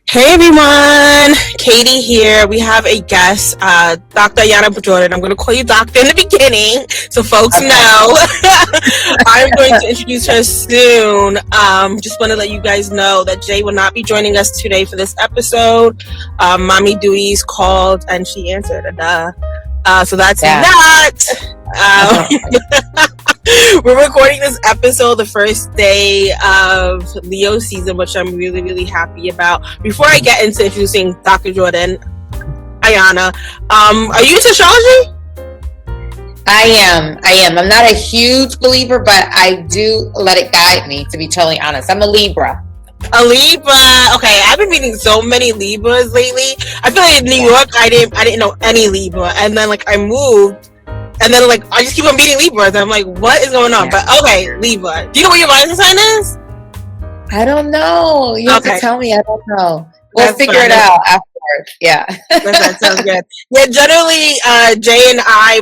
Hey everyone, Katie here. We have a guest, Dr. Ayana Jordan. I'm going to call you Doctor in the beginning so folks Okay. know. I'm going to introduce her soon. Just want to let you guys know that Jay will not be joining us today for this episode. Mommy Dewey's called and she answered. So that's Yeah. that. We're recording this episode the first day of Leo season, which I'm really, really happy about. Before I get into introducing Dr. Jordan, Ayana, are you into astrology? I am. I'm not a huge believer, but I do let it guide me, to be totally honest. I'm a Libra. A Libra. Okay, I've been meeting so many Libras lately. I feel like in New York, I didn't know any Libra, and then I moved. And then I just keep on meeting Libras. And I'm like, what is going on? Yeah. But okay, Libra. Do you know what your rising sign is? I don't know. You have to tell me. I don't know. We'll That's figure fine. it out afterwards. Yeah. That sounds good. Yeah, generally, Jay and I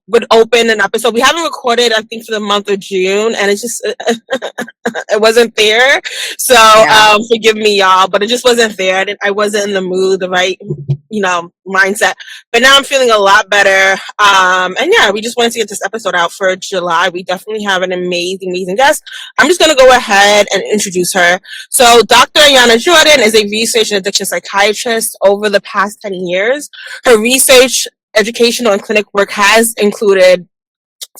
would open an episode. We haven't recorded, I think, for the month of June, and it's just it wasn't there. So forgive me, y'all, but it just wasn't there. I wasn't in the mood, the right, mindset. But now I'm feeling a lot better. And yeah, we just wanted to get this episode out for July. We definitely have an amazing guest. I'm just gonna go ahead and introduce her. So Dr. Ayana Jordan is a research and addiction psychiatrist. Over the past 10 years, her research, educational, and clinic work has included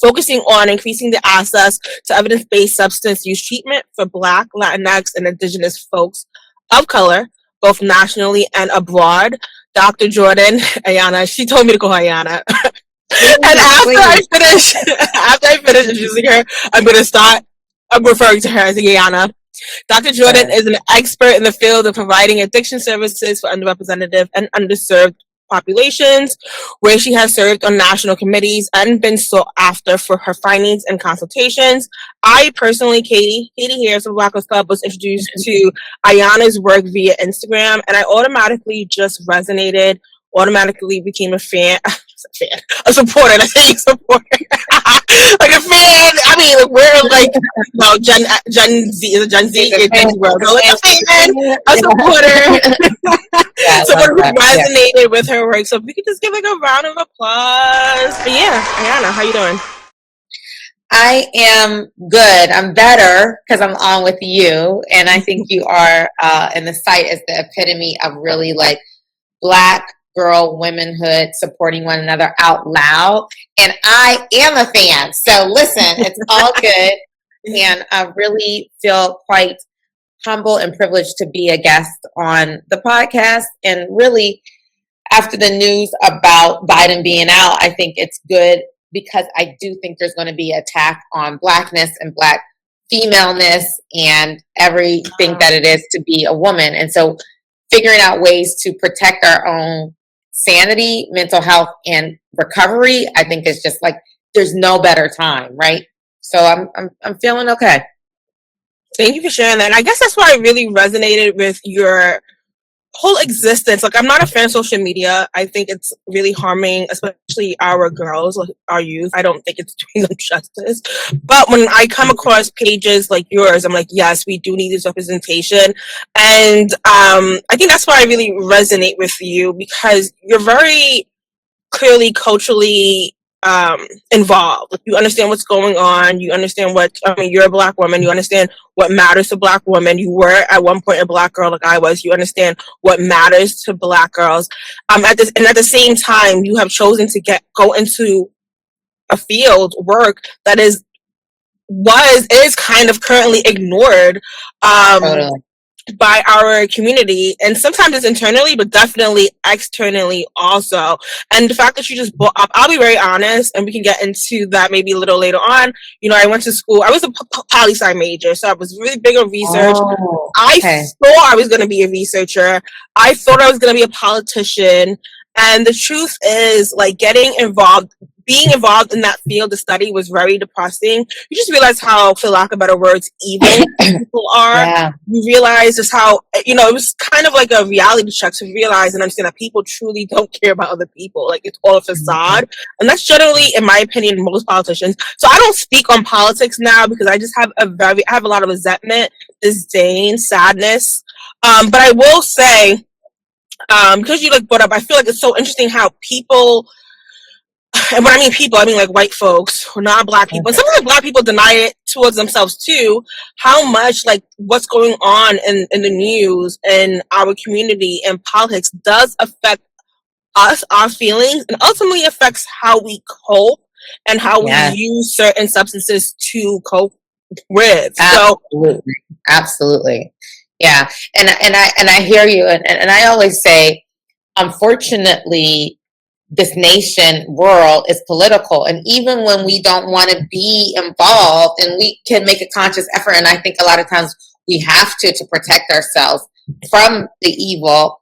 focusing on increasing the access to evidence-based substance use treatment for Black, Latinx, and Indigenous folks of color, both nationally and abroad. Dr. Jordan, Ayana, she told me to call her Ayana. And after I finish introducing her, I'm referring to her as Ayana. Dr. Jordan is an expert in the field of providing addiction services for underrepresented and underserved populations, where she has served on national committees and been sought after for her findings and consultations. I personally, Katie here from Black Girls Club, was introduced to Ayana's work via Instagram, and I automatically became a fan. A supporter. That's a supporter. Like a fan. I mean, we're Gen Z is a Gen Z world. So a fan, a supporter. Someone who resonated with her work. So if we could just give a round of applause. But yeah, Ayana, how you doing? I am good. I'm better because I'm on with you, and I think you are. And the site is the epitome of really Black girl womanhood, supporting one another out loud. And I am a fan. So listen, it's all good. And I really feel quite humble and privileged to be a guest on the podcast. And really, after the news about Biden being out, I think it's good because I do think there's going to be an attack on Blackness and Black femaleness and everything that it is to be a woman. And so figuring out ways to protect our own sanity, mental health, and recovery, I think is just there's no better time, right? So I'm feeling okay. Thank you for sharing that. And I guess that's why I really resonated with your whole existence. I'm not a fan of social media. I think it's really harming, especially our girls, our youth. I don't think it's doing them justice. But when I come across pages like yours, I'm like, yes, we do need this representation. And I think that's why I really resonate with you, because you're very clearly culturally involved. You understand what's going on. You understand you're a Black woman. You understand what matters to Black women. You were at one point a Black girl like I was. You understand what matters to Black girls. At the same time, you have chosen to go into a field work that is kind of currently ignored. Totally. By our community, and sometimes it's internally, but definitely externally also. And the fact that you just brought up, I'll be very honest, and we can get into that maybe a little later on. I went to school. I was a poli-sci major, so I was really big on research. I thought I was going to be a researcher. I thought I was going to be a politician. And the truth is, getting involved, being involved in that field, the study was very depressing. You just realize how, for lack of better words, evil people are. Yeah. You realize just how, it was kind of like a reality check to realize and understand that people truly don't care about other people. Like, it's all a facade. And that's generally, in my opinion, most politicians. So I don't speak on politics now because I just have I have a lot of resentment, disdain, sadness. But I will say, because you brought up, I feel like it's so interesting how people, and when I mean people, I mean like white folks or non-black people, and sometimes black people deny it towards themselves too, how much like what's going on in the news and our community and politics does affect us, our feelings, and ultimately affects how we cope and how we use certain substances to cope with. Absolutely. Yeah. And I hear you. And I always say, unfortunately, this nation world is political. And even when we don't want to be involved and we can make a conscious effort, and I think a lot of times we have to protect ourselves from the evil.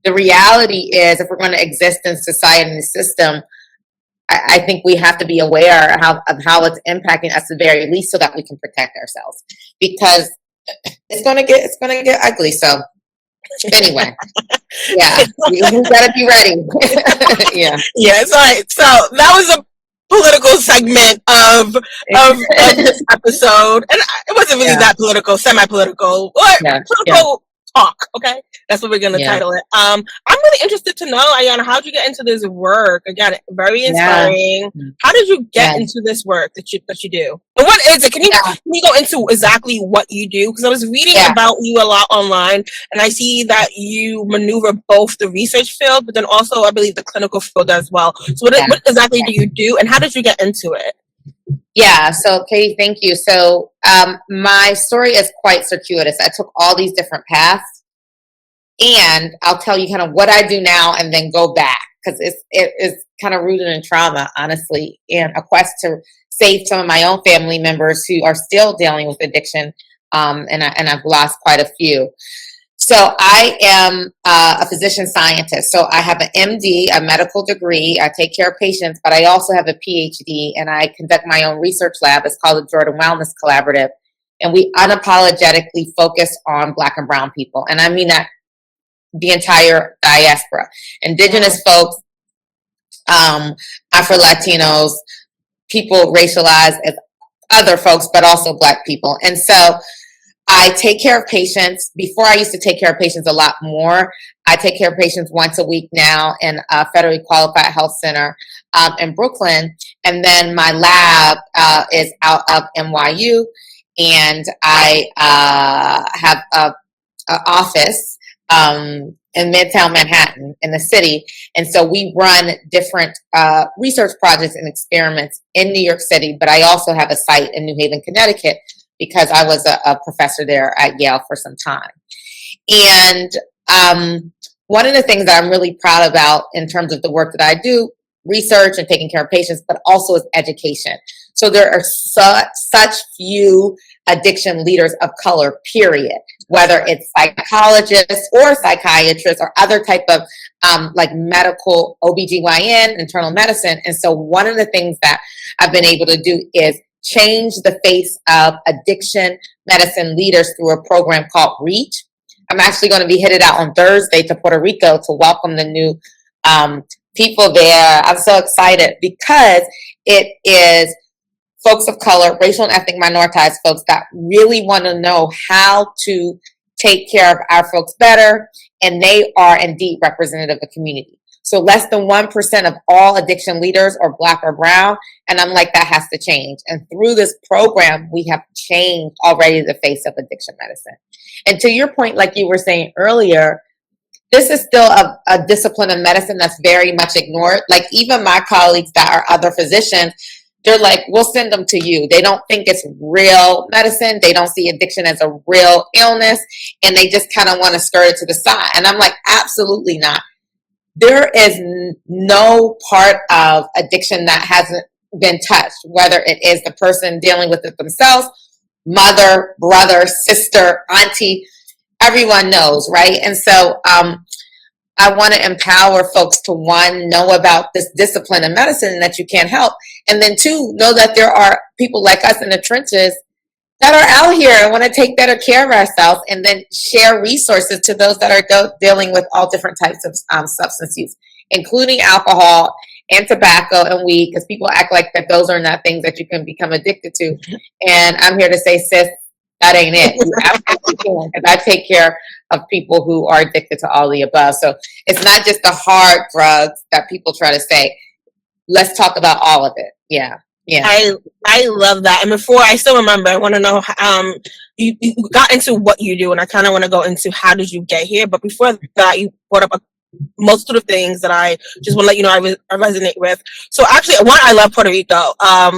The reality is, if we're going to exist in society and the system, I think we have to be aware of how it's impacting us at the very least, so that we can protect ourselves, because it's gonna get ugly. So anyway, yeah, we gotta be ready. Yeah. Yes. All right. So that was a political segment of this episode, and it wasn't really that political, semi-political, or political talk. Okay, that's what we're gonna title it. I'm really interested to know, Ayana, how did you get into this work? Again, very inspiring. How did you get into this work that you do? And what is it? Can you go into exactly what you do? Because I was reading about you a lot online, and I see that you maneuver both the research field, but then also, I believe, the clinical field as well. So what exactly do you do, and how did you get into it? Yeah, so Katie, thank you. So my story is quite circuitous. I took all these different paths, and I'll tell you kind of what I do now and then go back, because it is kind of rooted in trauma, honestly, and a quest to save some of my own family members who are still dealing with addiction, and I've lost quite a few. So I am a physician scientist. So I have an MD, a medical degree. I take care of patients, but I also have a PhD, and I conduct my own research lab. It's called the Jordan Wellness Collaborative. And we unapologetically focus on Black and brown people. And I mean that the entire diaspora, Indigenous folks, Afro-Latinos, people racialized as other folks, but also Black people. And so I take care of patients. Before, I used to take care of patients a lot more. I take care of patients once a week now in a federally qualified health center in Brooklyn. And then my lab is out of NYU, and I have an office in Midtown Manhattan in the city. And so we run different research projects and experiments in New York City, but I also have a site in New Haven, Connecticut, because I was a professor there at Yale for some time. And one of the things that I'm really proud about in terms of the work that I do, research and taking care of patients, but also is education. So there are such few addiction leaders of color, period, whether it's psychologists or psychiatrists or other type of like medical OBGYN, internal medicine. And so one of the things that I've been able to do is change the face of addiction medicine leaders through a program called REACH. I'm actually going to be headed out on Thursday to Puerto Rico to welcome the new people there. I'm so excited because it is folks of color, racial and ethnic minoritized folks that really want to know how to take care of our folks better, and they are indeed representative of the community. So less than 1% of all addiction leaders are Black or brown. And I'm like, that has to change. And through this program, we have changed already the face of addiction medicine. And to your point, like you were saying earlier, this is still a discipline of medicine that's very much ignored. Like even my colleagues that are other physicians, they're like, we'll send them to you. They don't think it's real medicine. They don't see addiction as a real illness. And they just kind of want to skirt it to the side. And I'm like, absolutely not. There is no part of addiction that hasn't been touched, whether it is the person dealing with it themselves, mother, brother, sister, auntie, everyone knows, right? And so I want to empower folks to, one, know about this discipline in medicine that you can't help. And then two, know that there are people like us in the trenches that are out here and want to take better care of ourselves, and then share resources to those that are dealing with all different types of substance use, including alcohol and tobacco and weed, because people act like that those are not things that you can become addicted to. And I'm here to say, sis, that ain't it. You absolutely can, because I take care of people who are addicted to all the above. So it's not just the hard drugs that people try to say. Let's talk about all of it. Yeah. Yeah. I love that. And before, I still remember, I want to know, you got into what you do, and I kind of want to go into how did you get here. But before that, you brought up most of the things that I just want to let you know I resonate with. So actually, one, I love Puerto Rico. I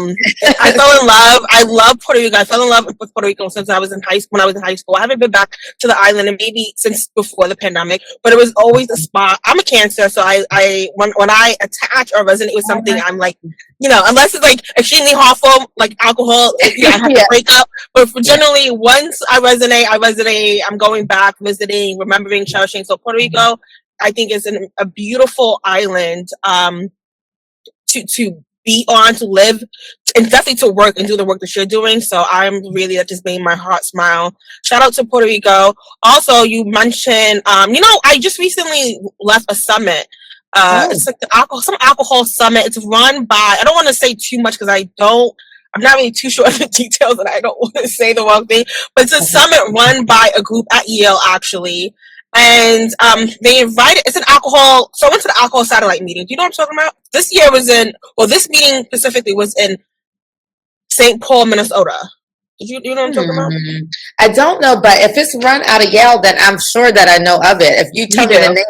fell in love. I love Puerto Rico. I fell in love with Puerto Rico since I was in when I was in high school. I haven't been back to the island and maybe since before the pandemic, but it was always a spot. I'm a Cancer, so when I attach or resonate with something, I'm like, unless it's like extremely harmful, like alcohol, I have to break up. But generally, once I resonate, I'm going back, visiting, remembering, cherishing. So Puerto Rico, I think, is a beautiful island to be on, to live, and definitely to work and do the work that you're doing. So that just made my heart smile. Shout out to Puerto Rico. Also, you mentioned, I just recently left a summit. It's like some alcohol summit. It's run by, I don't want to say too much because I'm not really too sure of the details, and I don't want to say the wrong thing, but it's a summit run by a group at Yale, actually. And they invited, it's an alcohol, so I went to the alcohol satellite meeting. Do you know what I'm talking about? This meeting specifically was in St. Paul, Minnesota. You know what I'm talking about? I don't know, but if it's run out of Yale, then I'm sure that I know of it. If you tell me the name,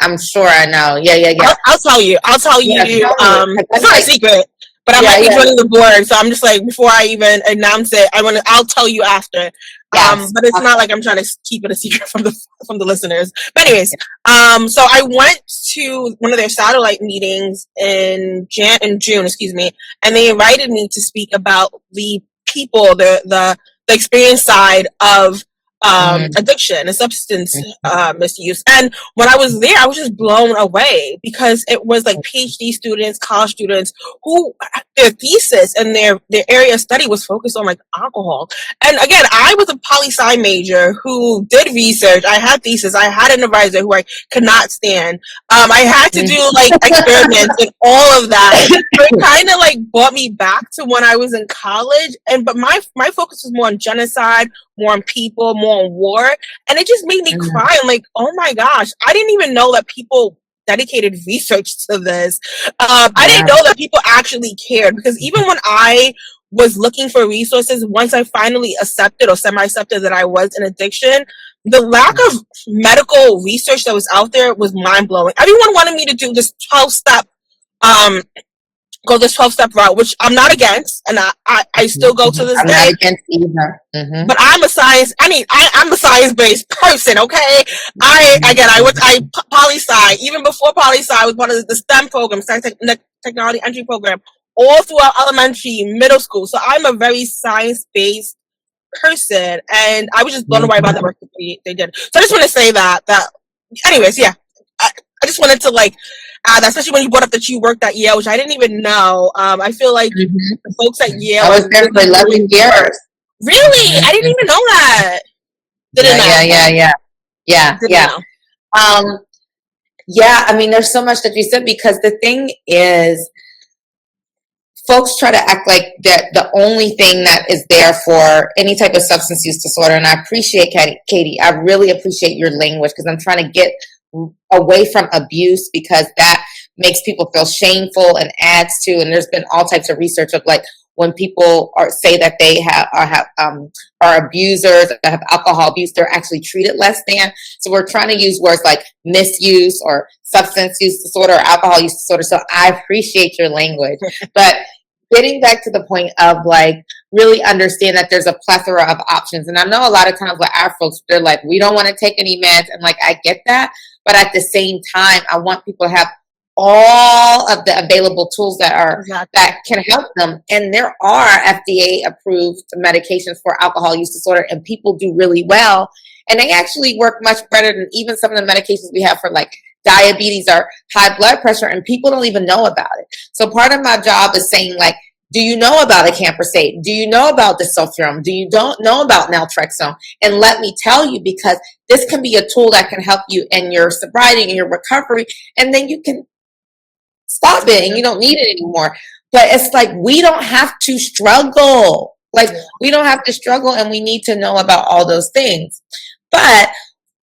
I'm sure I know. Yeah. I'll tell you. It's not a secret. But I might be joining the board, so I'm just like, before I even announce it, I'll tell you after. Yes. But it's not like I'm trying to keep it a secret from the listeners. But anyways, so I went to one of their satellite meetings in June, and they invited me to speak about the people, the experience side of addiction and substance misuse. And when I was there, I was just blown away because it was like PhD students, college students who their thesis and their area of study was focused on like alcohol. And again, I was a poli-sci major who did research. I had thesis. I had an advisor who I could not stand. I had to do like experiments and all of that. So it kind of like brought me back to when I was in college. But my focus was more on genocide, more on people, more on war. And it just made me cry. I'm like, oh my gosh, I didn't even know that people dedicated research to this. I didn't know that people actually cared, because even when I was looking for resources, once I finally accepted or semi-accepted that I was in addiction, the lack of medical research that was out there was mind-blowing. Everyone wanted me to do this 12-step go this 12-step route, which I'm not against, and I still go to this day. I'm not against either. But I'm a I'm a science-based person, okay? I poli-sci, even before poli-sci, I was one of the STEM programs, science, technology, entry program, all throughout elementary, middle school. So I'm a very science-based person, and I was just blown away by the work that they did. So I just want to say that anyways, yeah. I just wanted to especially when you brought up that you worked at Yale, which I didn't even know. I feel like the folks at Yale. I was there for 11 years. Really? I didn't even know that. Yeah. I mean, there's so much that you said, because the thing is, folks try to act like that the only thing that is there for any type of substance use disorder. And I appreciate, Katie, I really appreciate your language, because I'm trying to get away from abuse, because that makes people feel shameful and adds to, and there's been all types of research of like when people say that they are abusers, that have alcohol abuse, they're actually treated less than. So we're trying to use words like misuse or substance use disorder or alcohol use disorder. So I appreciate your language. But getting back to the point of like really understand that there's a plethora of options. And I know a lot of times with our folks, they're like, we don't want to take any meds. And like, I get that. But at the same time, I want people to have all of the available tools that can help them. And there are FDA approved medications for alcohol use disorder, and people do really well. And they actually work much better than even some of the medications we have for like diabetes or high blood pressure, and people don't even know about it. So part of my job is saying, like, do you know about acamprosate? Do you know about disulfiram? Do you don't know about naltrexone? And let me tell you, because this can be a tool that can help you in your sobriety and your recovery, and then you can stop it and you don't need it anymore. But it's like, we don't have to struggle. Like, we don't have to struggle, and we need to know about all those things. But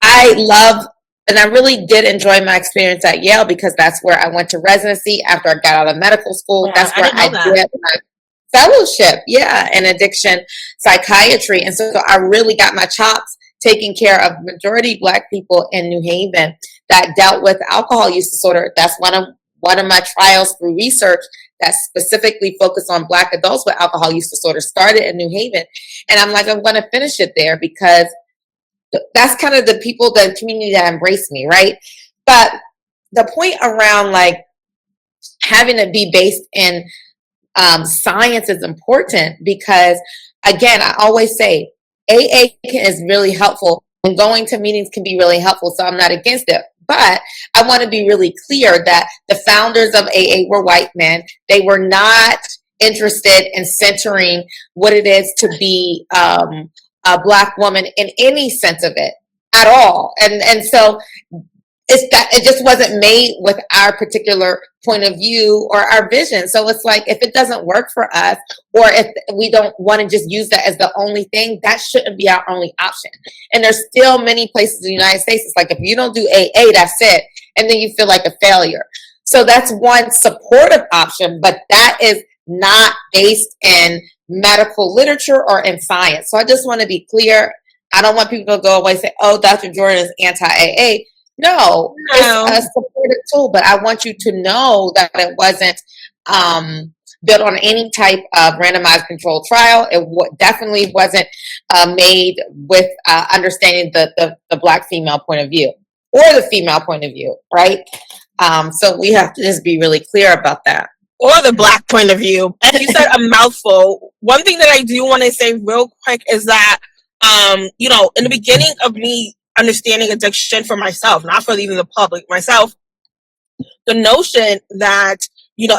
I love, and I really did enjoy my experience at Yale, because that's where I went to residency after I got out of medical school. Yeah, That's where I did my fellowship, in addiction psychiatry. And so I really got my chops taking care of majority Black people in New Haven that dealt with alcohol use disorder. That's one of my trials through research that specifically focused on Black adults with alcohol use disorder started in New Haven. And I'm like, I'm going to finish it there, because that's kind of the people, the community that embraced me, right? But the point around, like, having it be based in science is important, because, again, I always say AA is really helpful, and going to meetings can be really helpful, so I'm not against it. But I want to be really clear that the founders of AA were white men. They were not interested in centering what it is to be a Black woman in any sense of it at all. And so it's that it just wasn't made with our particular point of view or our vision. So it's like, if it doesn't work for us, or if we don't want to just use that as the only thing, that shouldn't be our only option. And there's still many places in the United States, it's like, if you don't do AA, that's it. And then you feel like a failure. So that's one supportive option, but that is not based in medical literature or in science. So I just want to be clear. I don't want people to go away and say, oh, Dr. Jordan is anti-AA. No, it's a supportive tool, but I want you to know that it wasn't built on any type of randomized controlled trial. It definitely wasn't made with understanding the Black female point of view or the female point of view, right? So we have to just be really clear about that. Or the Black point of view. And you said a mouthful. One thing that I do want to say real quick is that, in the beginning of me understanding addiction for myself, not for even the public, myself, the notion that,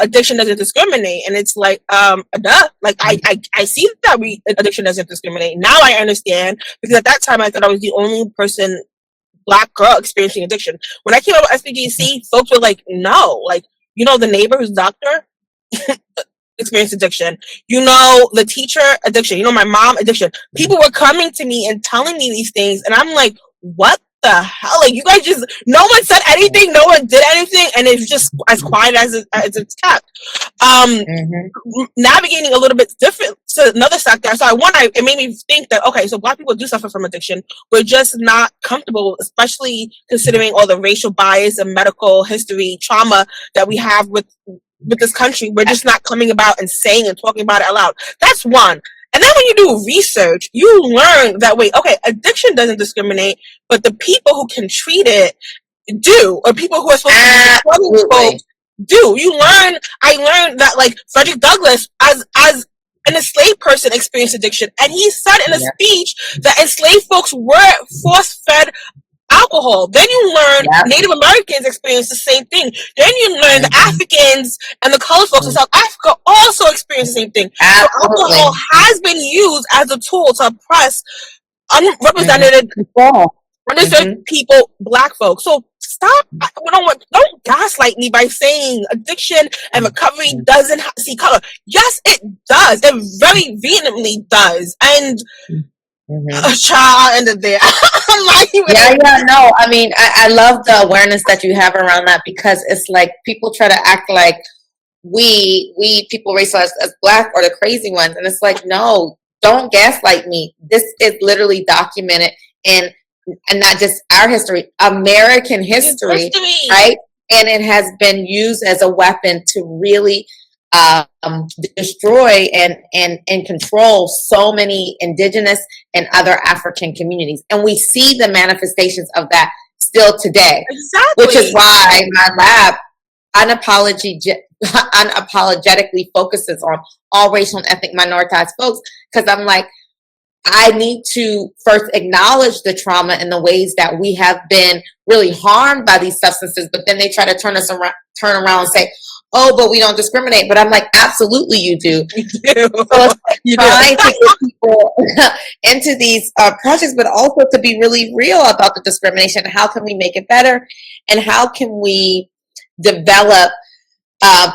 addiction doesn't discriminate. And it's like, duh. Like, I see that addiction doesn't discriminate. Now I understand, because at that time I thought I was the only person, Black girl, experiencing addiction. When I came up with SPGC, folks were like, no, like, the neighbor who's doctor experienced addiction. The teacher, addiction. My mom, addiction. People were coming to me and telling me these things, and I'm like, what the hell? Like, you guys just, no one said anything, no one did anything, and it's just as quiet as it's kept. Navigating a little bit different to another sector. So it made me think that, okay, so Black people do suffer from addiction. We're just not comfortable, especially considering all the racial bias and medical history trauma that we have with this country. We're just not coming about and saying and talking about it out loud. That's one. And then when you do research, you learn that, wait, okay, addiction doesn't discriminate, but the people who can treat it do, or people who are supposed to be do. I learned that, like, Frederick Douglass, as an enslaved person, experienced addiction. And he said in a speech that enslaved folks were force-fed alcohol. Then you learn Native Americans experience the same thing. Then you learn the Africans and the colored folks in South Africa also experience the same thing. So alcohol has been used as a tool to oppress unrepresented underserved people, Black folks. So stop. Don't gaslight me by saying addiction and recovery doesn't see color. Yes, it does. It very vehemently does. And child ended there. No. I mean, I love the awareness that you have around that, because it's like people try to act like we people racialized as Black or the crazy ones, and it's like, no, don't gaslight me. This is literally documented in, and not just our history, American history, right? And it has been used as a weapon to really destroy and control so many indigenous and other African communities. And we see the manifestations of that still today. Exactly. Which is why my lab unapologetically focuses on all racial and ethnic minoritized folks, because I'm like, I need to first acknowledge the trauma and the ways that we have been really harmed by these substances, but then they try to turn around and say, oh, but we don't discriminate. But I'm like, absolutely you do. You do. So it's like trying to get people into these projects, but also to be really real about the discrimination. How can we make it better? And how can we develop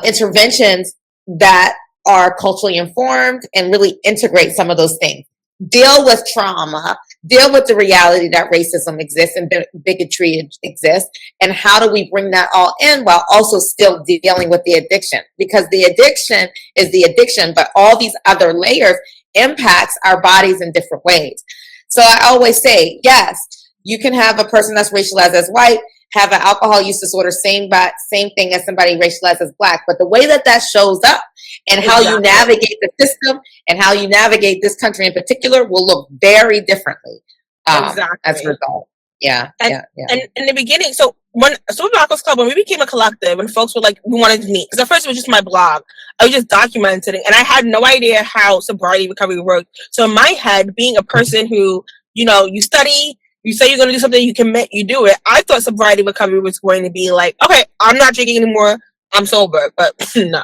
interventions that are culturally informed and really integrate some of those things? Deal with trauma, deal with the reality that racism exists and bigotry exists, and how do we bring that all in while also still dealing with the addiction? Because the addiction is the addiction, but all these other layers impacts our bodies in different ways. So I always say, yes, you can have a person that's racialized as white, have an alcohol use disorder, same thing as somebody racialized as black, but the way that shows up and how you navigate the system and how you navigate this country in particular will look very differently as a result. Yeah. And in the beginning, so when Black Club, when we became a collective, and folks were like, we wanted to meet, because at first it was just my blog, I was just documenting, and I had no idea how sobriety recovery worked. So in my head, being a person who, you study, you say you're going to do something, you commit, you do it. I thought sobriety recovery was going to be like, okay, I'm not drinking anymore, I'm sober. But no.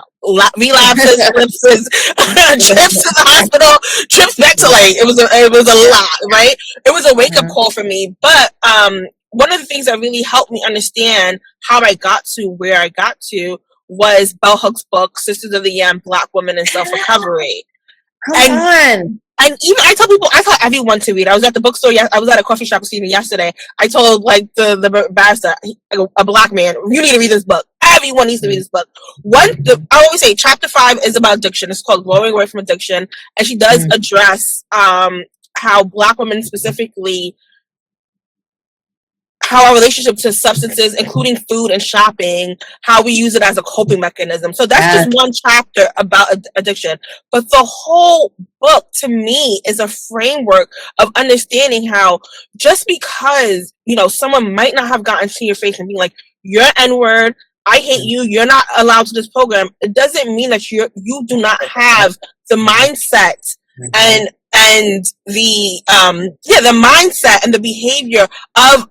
Relapses, ellipses, trips to the hospital, trips back to late. It was a lot, right? It was a wake-up call for me. But one of the things that really helped me understand how I got to where I got to was Bell Hooks' book, Sisters of the Young Black Women in Self-Recovery. And even I tell everyone to read. I was at the bookstore. I was at a coffee shop yesterday. I told the barrister, a black man, you need to read this book. Everyone needs to read this book. I always say chapter 5 is about addiction. It's called Growing Away from Addiction, and she does address how Black women specifically, how our relationship to substances, including food and shopping, how we use it as a coping mechanism. So that's just one chapter about addiction. But the whole book, to me, is a framework of understanding how just because, someone might not have gotten to your face and be like, you're N-word, I hate you, you're not allowed to this program, it doesn't mean that you do not have the mindset and the mindset and the behavior of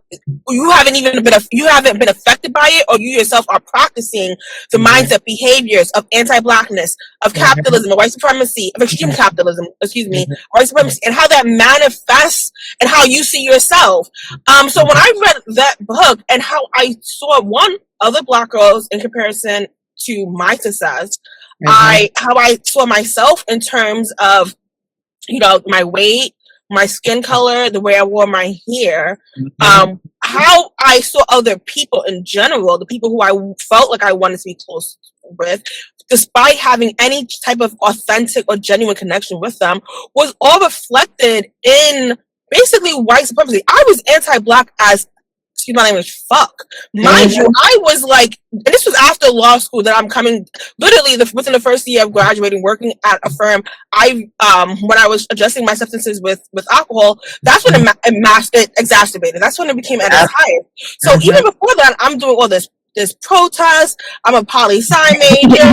you haven't been affected by it, or you yourself are practicing the mindset behaviors of anti-blackness, of capitalism, of white supremacy, of extreme capitalism, white supremacy, and how that manifests and how you see yourself. So when I read that book and how I saw other Black girls in comparison to my success, how I saw myself in terms of my weight, my skin color, the way I wore my hair, how I saw other people in general, the people who I felt like I wanted to be close with, despite having any type of authentic or genuine connection with them, was all reflected in basically white supremacy. I was anti-Black as, excuse my language, fuck. Mind you, I was like, and this was after law school that I'm coming, literally within the first year of graduating, working at a firm, when I was adjusting my substances with alcohol, that's when it exacerbated. That's when it became at its highest. So even before that, I'm doing all this protest. I'm a poli-sci major.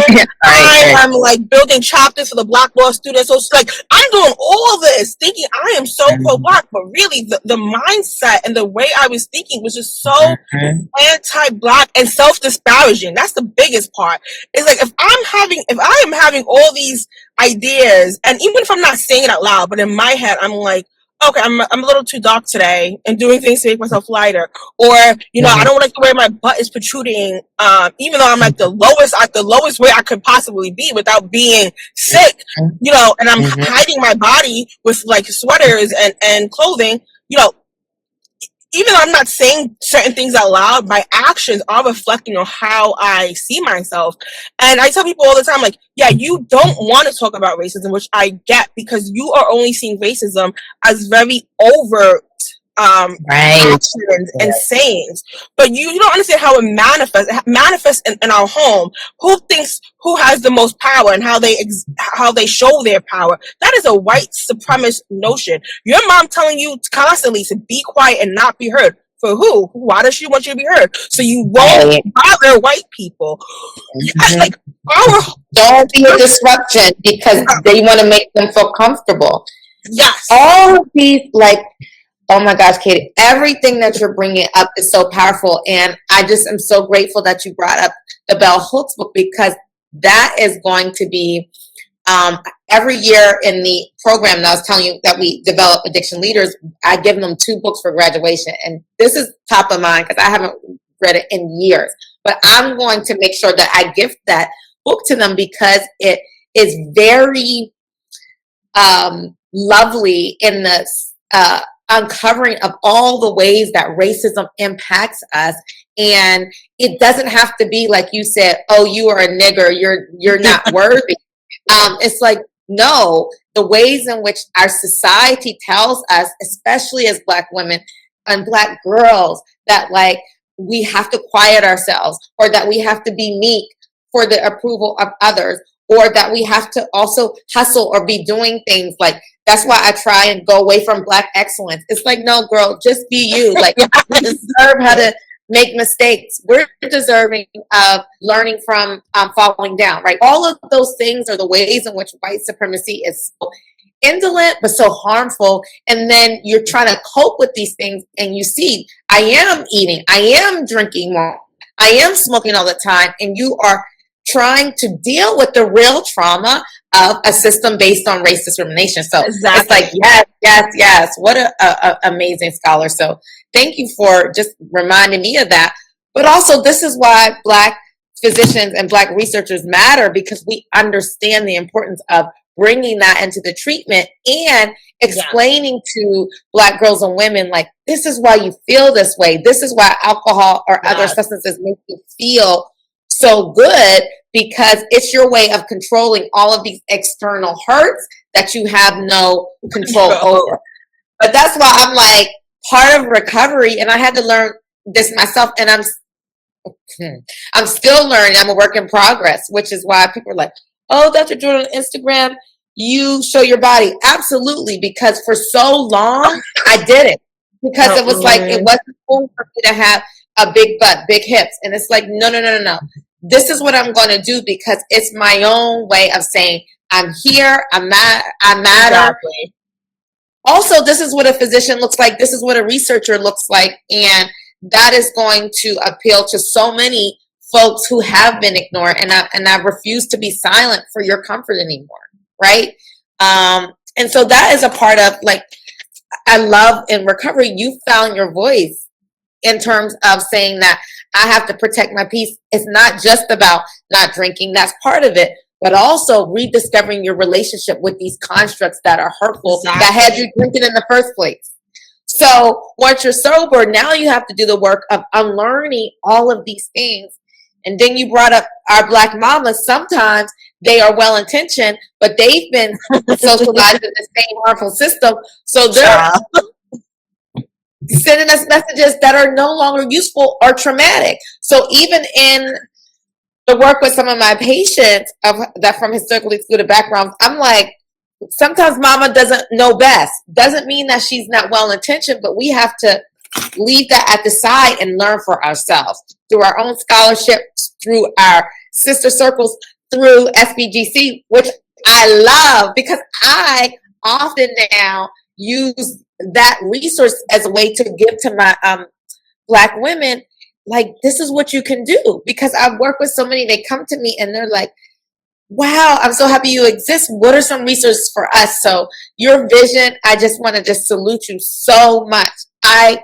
I'm like building chapters for the Black law students. So it's like I'm doing all this thinking I am so pro-Black, but really the mindset and the way I was thinking was just so anti-Black and self-disparaging. That's the biggest part. It's like if I am having all these ideas, and even if I'm not saying it out loud, but in my head I'm like, okay, I'm a little too dark today and doing things to make myself lighter. Or, I don't like the way my butt is protruding, even though I'm at the lowest way I could possibly be without being sick, and I'm hiding my body with like sweaters and clothing, even though I'm not saying certain things out loud, my actions are reflecting on how I see myself. And I tell people all the time, like, yeah, you don't want to talk about racism, which I get, because you are only seeing racism as very overt actions and sayings. But you don't understand how it manifests in our home. Who has the most power and how they show their power? That is a white supremacist notion. Your mom telling you constantly to be quiet and not be heard. For who? Why does she want you to be heard? So you won't bother white people. Don't be a disruption because they want to make them feel comfortable. Yes. All of these, like, oh my gosh, Katie, everything that you're bringing up is so powerful. And I just am so grateful that you brought up the Bell Hooks book, because that is going to be every year in the program that I was telling you that we develop addiction leaders. I give them 2 books for graduation. And this is top of mind because I haven't read it in years. But I'm going to make sure that I gift that book to them because it is very lovely in the uncovering of all the ways that racism impacts us. And it doesn't have to be like you said, oh, you are a nigger, you're not worthy. It's like, no, the ways in which our society tells us, especially as Black women and Black girls, that like we have to quiet ourselves, or that we have to be meek for the approval of others, or that we have to also hustle or be doing things like, that's why I try and go away from Black excellence. It's like, no, girl, just be you. Like, we deserve how to make mistakes. We're deserving of learning from falling down, right? All of those things are the ways in which white supremacy is so indolent but so harmful. And then you're trying to cope with these things, and you see, I am eating, I am drinking more, I am smoking all the time, and you are trying to deal with the real trauma of a system based on race discrimination. So It's like, yes, yes, yes. What a amazing scholar. So thank you for just reminding me of that. But also, this is why Black physicians and Black researchers matter, because we understand the importance of bringing that into the treatment and explaining to Black girls and women, like, this is why you feel this way. This is why alcohol or other substances make you feel so good, because it's your way of controlling all of these external hurts that you have no control over. But that's why I'm like, part of recovery, and I had to learn this myself, and I'm still learning. I'm a work in progress, which is why people are like, oh, Dr. Jordan on Instagram, you show your body. Absolutely, because for so long I didn't, because it was like, it wasn't cool for me to have a big butt, big hips. And it's like, no. This is what I'm going to do, because it's my own way of saying, I'm here, I matter. Exactly. Also, this is what a physician looks like. This is what a researcher looks like. And that is going to appeal to so many folks who have been ignored. And I refuse to be silent for your comfort anymore. Right. And so that is a part of, like, I love in recovery, you found your voice in terms of saying that I have to protect my peace. It's not just about not drinking. That's part of it. But also rediscovering your relationship with these constructs that are hurtful, that had you drinking in the first place. So once you're sober, now you have to do the work of unlearning all of these things. And then you brought up our Black mamas. Sometimes they are well-intentioned, but they've been socialized in the same harmful system. So they're sending us messages that are no longer useful or traumatic. So even in the work with some of my patients that from historically excluded backgrounds, I'm like, sometimes mama doesn't know best. Doesn't mean that she's not well-intentioned, but we have to leave that at the side and learn for ourselves through our own scholarships, through our sister circles, through SBGC, which I love, because I often now use that resource as a way to give to my Black women, like, this is what you can do. Because I work with so many, they come to me and they're like, wow, I'm so happy you exist. What are some resources for us? So your vision, I just want to just salute you so much. I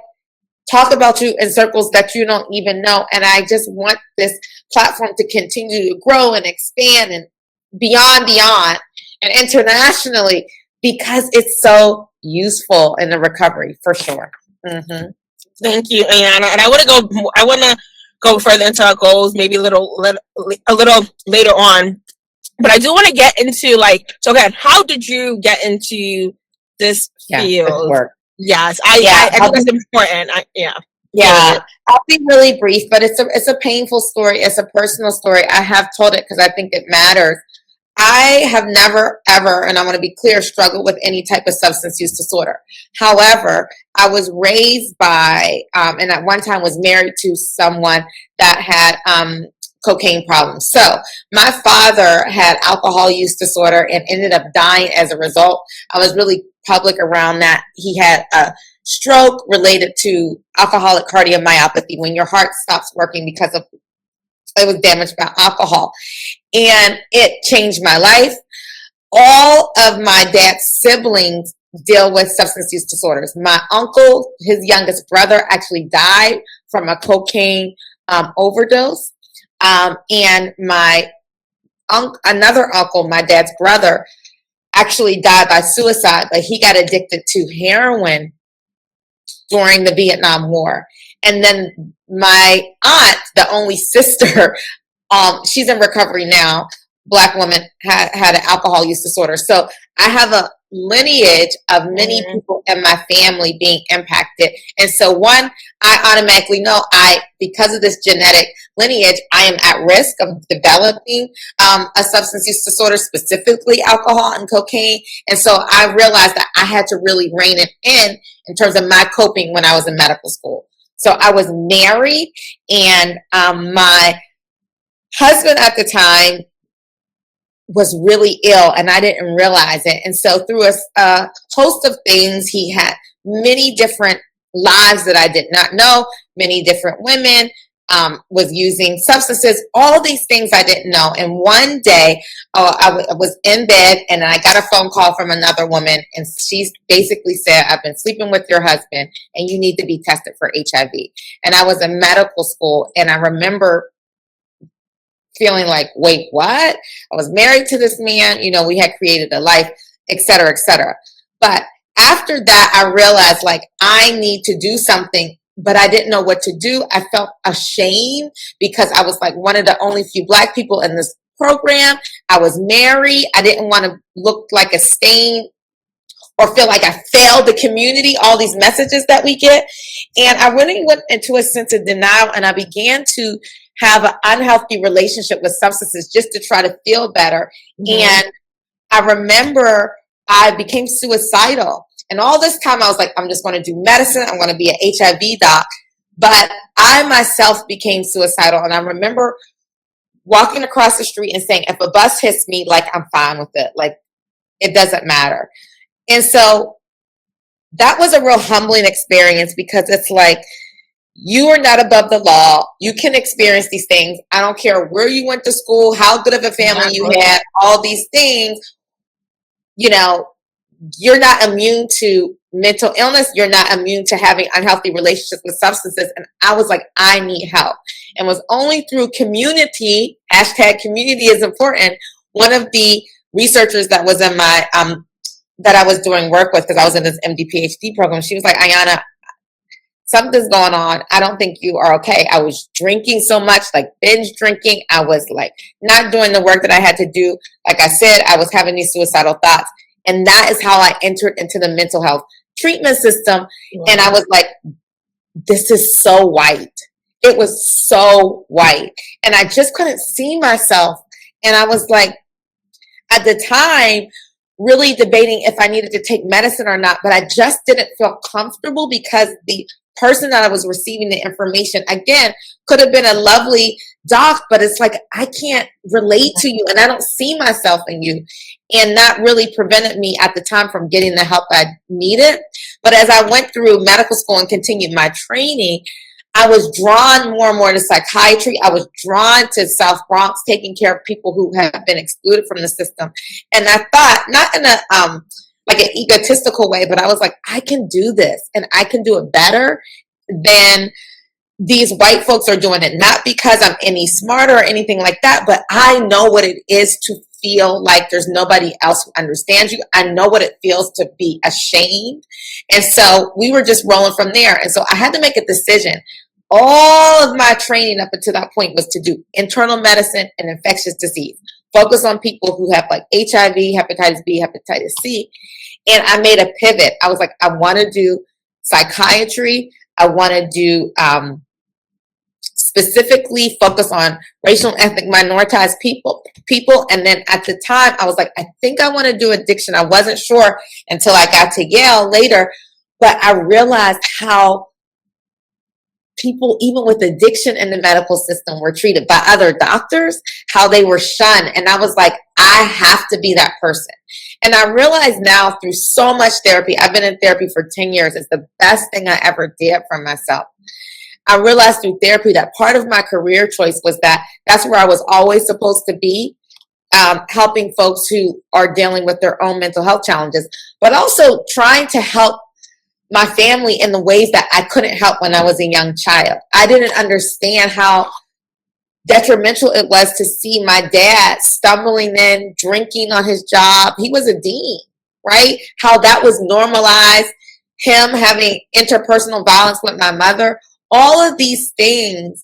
talk about you in circles that you don't even know. And I just want this platform to continue to grow and expand and beyond and internationally, because it's so useful in the recovery, for sure. Mm-hmm. Thank you, Ayana. And I want to go further into our goals, maybe a little later on. But I do want to get into, like, so again, how did you get into this field? Work. Yes, I think that's important. Yeah, I'll be really brief, but it's a painful story. It's a personal story. I have told it because I think it matters. I have never, ever, and I want to be clear, struggled with any type of substance use disorder. However, I was raised by, and at one time was married to someone that had cocaine problems. So my father had alcohol use disorder and ended up dying as a result. I was really public around that. He had a stroke related to alcoholic cardiomyopathy, when your heart stops working because of it was damaged by alcohol. And it changed my life. All of my dad's siblings deal with substance use disorders. My uncle, his youngest brother, actually died from a cocaine overdose. And my another uncle, my dad's brother, actually died by suicide, but he got addicted to heroin during the Vietnam War. And then my aunt, the only sister, she's in recovery now. Black woman had an alcohol use disorder. So I have a lineage of many people in my family being impacted. And so I automatically know because of this genetic lineage, I am at risk of developing a substance use disorder, specifically alcohol and cocaine. And so I realized that I had to really rein it in terms of my coping when I was in medical school. So I was married, and my husband at the time was really ill, and I didn't realize it. And so through a host of things, he had many different lives that I did not know, many different women, was using substances, all these things I didn't know. And one day I was in bed, and I got a phone call from another woman, and she basically said, I've been sleeping with your husband and you need to be tested for HIV. And I was in medical school, and I remember feeling like, wait, what? I was married to this man, we had created a life, et cetera, et cetera. But after that, I realized like I need to do something, but I didn't know what to do. I felt ashamed because I was like one of the only few Black people in this program. I was married. I didn't want to look like a stain or feel like I failed the community, all these messages that we get. And I really went into a sense of denial, and I began to have an unhealthy relationship with substances just to try to feel better. And I remember I became suicidal. And all this time I was like, I'm just going to do medicine. I'm going to be an HIV doc. But I myself became suicidal. And I remember walking across the street and saying, if a bus hits me, like, I'm fine with it. Like, it doesn't matter. And so that was a real humbling experience, because it's like, you are not above the law. You can experience these things. I don't care where you went to school, how good of a family you had, all these things. You're not immune to mental illness. You're not immune to having unhealthy relationships with substances. And I was like, I need help. And it was only through community, #community is important. One of the researchers that was in my, that I was doing work with, because I was in this MD PhD program, she was like, Ayana, something's going on. I don't think you are okay. I was drinking so much, like binge drinking. I was like not doing the work that I had to do. Like I said, I was having these suicidal thoughts. And that is how I entered into the mental health treatment system. Wow. And I was like, this is so white. It was so white. And I just couldn't see myself. And I was like, at the time, really debating if I needed to take medicine or not. But I just didn't feel comfortable, because the person that I was receiving the information, again, could have been a lovely doc, but it's like, I can't relate to you and I don't see myself in you. And that really prevented me at the time from getting the help I needed. But as I went through medical school and continued my training, I was drawn more and more to psychiatry. I was drawn to South Bronx, taking care of people who have been excluded from the system. And I thought, not in a like an egotistical way, but I was like, I can do this, and I can do it better than these white folks are doing it. Not because I'm any smarter or anything like that, but I know what it is to feel like there's nobody else who understands you. I know what it feels to be ashamed. And so we were just rolling from there. And so I had to make a decision. All of my training up until that point was to do internal medicine and infectious disease. Focus on people who have like HIV, hepatitis B, hepatitis C. And I made a pivot. I was like, I want to do psychiatry. I want to do specifically focus on racial and ethnic minoritized people. And then at the time, I was like, I think I want to do addiction. I wasn't sure until I got to Yale later, but I realized how people, even with addiction in the medical system, were treated by other doctors, how they were shunned. And I was like, I have to be that person. And I realize now through so much therapy, I've been in therapy for 10 years. It's the best thing I ever did for myself. I realized through therapy that part of my career choice was that that's where I was always supposed to be, helping folks who are dealing with their own mental health challenges, but also trying to help my family in the ways that I couldn't help when I was a young child. I didn't understand how detrimental it was to see my dad stumbling in, drinking on his job. He was a dean, right? How that was normalized, him having interpersonal violence with my mother, all of these things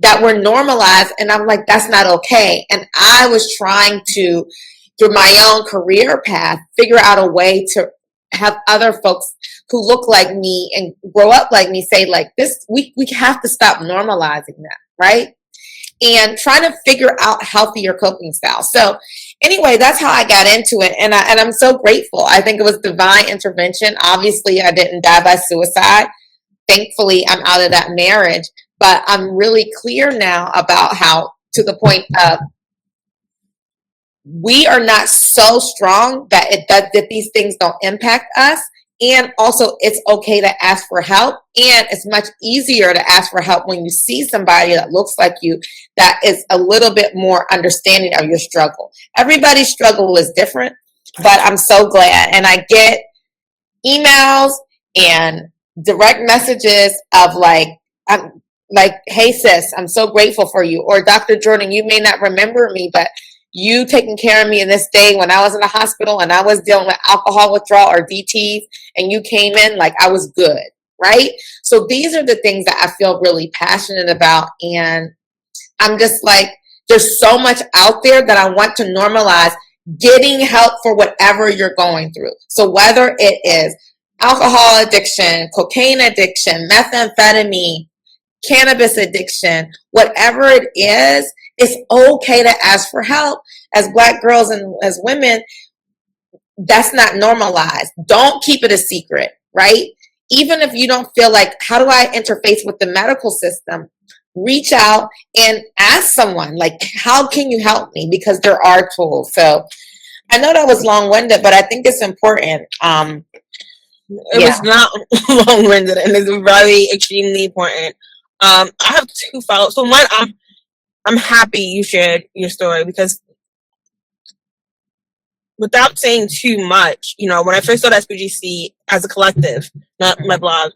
that were normalized. And I'm like, that's not okay. And I was trying to, through my own career path, figure out a way to have other folks who look like me and grow up like me say, like, this, we have to stop normalizing that, right? And trying to figure out healthier coping styles. So anyway, that's how I got into it. And I'm so grateful. I think it was divine intervention. Obviously, I didn't die by suicide. Thankfully, I'm out of that marriage. But I'm really clear now about how, to the point of, we are not so strong that that these things don't impact us. And also, it's okay to ask for help. And it's much easier to ask for help when you see somebody that looks like you, that is a little bit more understanding of your struggle. Everybody's struggle is different, but I'm so glad. And I get emails and direct messages of like, I'm like, hey sis, I'm so grateful for you. Or Dr. Jordan, you may not remember me, but you taking care of me in this day when I was in the hospital and I was dealing with alcohol withdrawal or DTs, and you came in like I was good, right? So these are the things that I feel really passionate about. And I'm just like, there's so much out there that I want to normalize getting help for whatever you're going through. So whether it is alcohol addiction, cocaine addiction, methamphetamine, cannabis addiction, whatever it is, it's okay to ask for help. As Black girls and as women, that's not normalized. Don't keep it a secret, right? Even if you don't feel like, how do I interface with the medical system? Reach out and ask someone, like, how can you help me? Because there are tools. So I know that was long-winded, but I think it's important. It was not long-winded, and it's very extremely important. I have two follow-ups. So one, I'm happy you shared your story, because without saying too much, you know, when I first started SPGC as a collective, not my blog,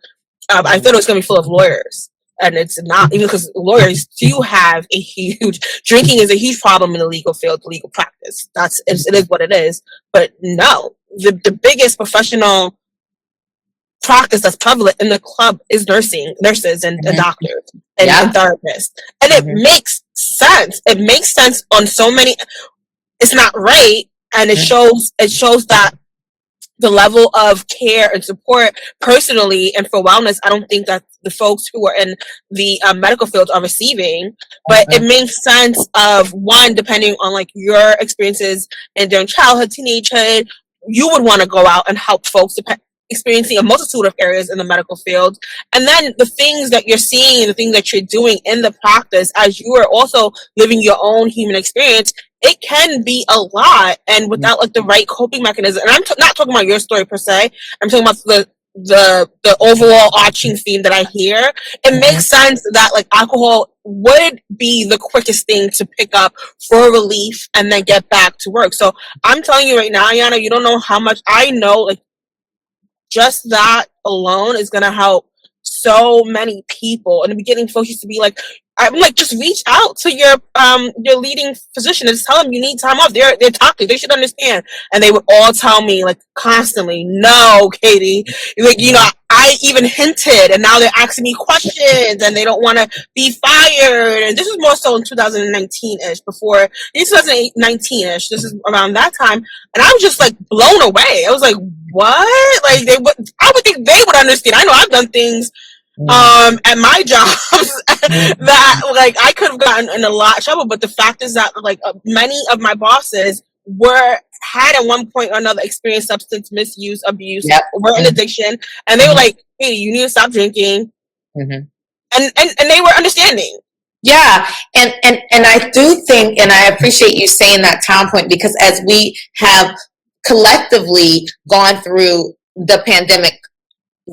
I thought it was going to be full of lawyers. And it's not, even because lawyers do have a huge, drinking is a huge problem in the legal field, legal practice. It is what it is. But no, the biggest professional practice that's prevalent in the club is nurses and doctors and therapists. And it makes sense. It makes sense on so many, it's not right. And it shows that the level of care and support personally and for wellness, I don't think that the folks who are in the medical field are receiving. But it makes sense of, one, depending on like your experiences in during childhood, teenagehood, you would want to go out and help folks experiencing a multitude of areas in the medical field. And then the things that you're seeing, the things that you're doing in the practice as you are also living your own human experience, it can be a lot, and without like the right coping mechanism. And I'm not talking about your story per se. I'm talking about the overall arching theme that I hear. It makes sense that like alcohol would be the quickest thing to pick up for relief and then get back to work. So I'm telling you right now, Ayana, you don't know how much I know. Like, just that alone is going to help so many people. In the beginning, folks used to be like, I'm like, just reach out to your leading physician and just tell them you need time off. They're talking. They should understand. And they would all tell me like constantly, no, Katie, like, you know, I even hinted, and now they're asking me questions, and they don't want to be fired. And this is more so in 2019-ish, before 2019-ish. This is around that time, and I was just like blown away. I was like, what? Like I would think they would understand. I know I've done things at my jobs that like I could have gotten in a lot of trouble, but the fact is that like many of my bosses had at one point or another experienced substance misuse, abuse, were in addiction, and they were like, hey, you need to stop drinking. and they were understanding. Yeah, and I do think, and I appreciate you saying that, Tom point, because as we have collectively gone through the pandemic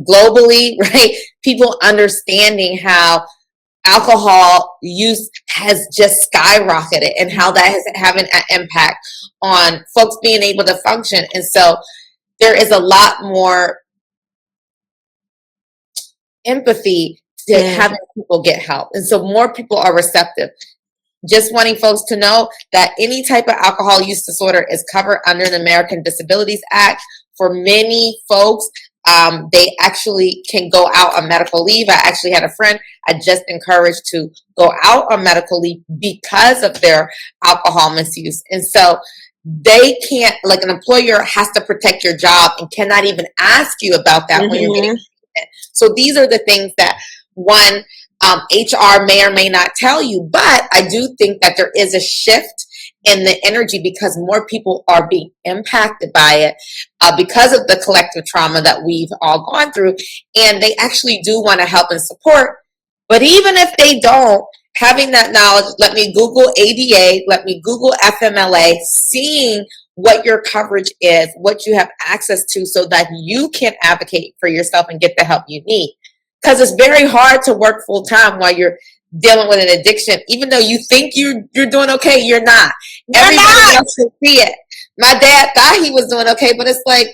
globally, right? People understanding how alcohol use has just skyrocketed and how that is having an impact on folks being able to function. And so there is a lot more empathy to having people get help. And so more people are receptive. Just wanting folks to know that any type of alcohol use disorder is covered under the American Disabilities Act. For many folks, they actually can go out on medical leave. I actually had a friend I just encouraged to go out on medical leave because of their alcohol misuse. And so they can't, like an employer has to protect your job and cannot even ask you about that when you're getting treatment. So these are the things that one, HR may or may not tell you, but I do think that there is a shift in the energy because more people are being impacted by it because of the collective trauma that we've all gone through, and they actually do want to help and support. But even if they don't, having that knowledge, let me Google ADA, let me Google FMLA, seeing what your coverage is, what you have access to so that you can advocate for yourself and get the help you need. Because it's very hard to work full time while you're dealing with an addiction. Even though you think you're doing okay, you're not. Everybody else can see it. My dad thought he was doing okay, but it's like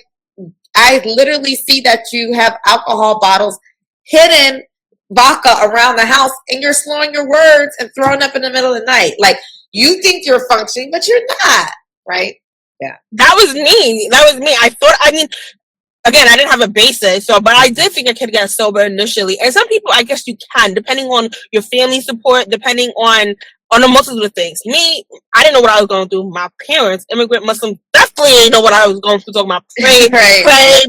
I literally see that you have alcohol bottles hidden vodka around the house and you're slurring your words and throwing up in the middle of the night. Like you think you're functioning, but you're not, right? Yeah. That was me. I mean, again, I didn't have a basis, but I did think I could get sober initially. And some people, I guess you can, depending on your family support, depending on a multitude of things. Me, I didn't know what I was going through. My parents, immigrant Muslim, definitely didn't know what I was going through. Talking about pray.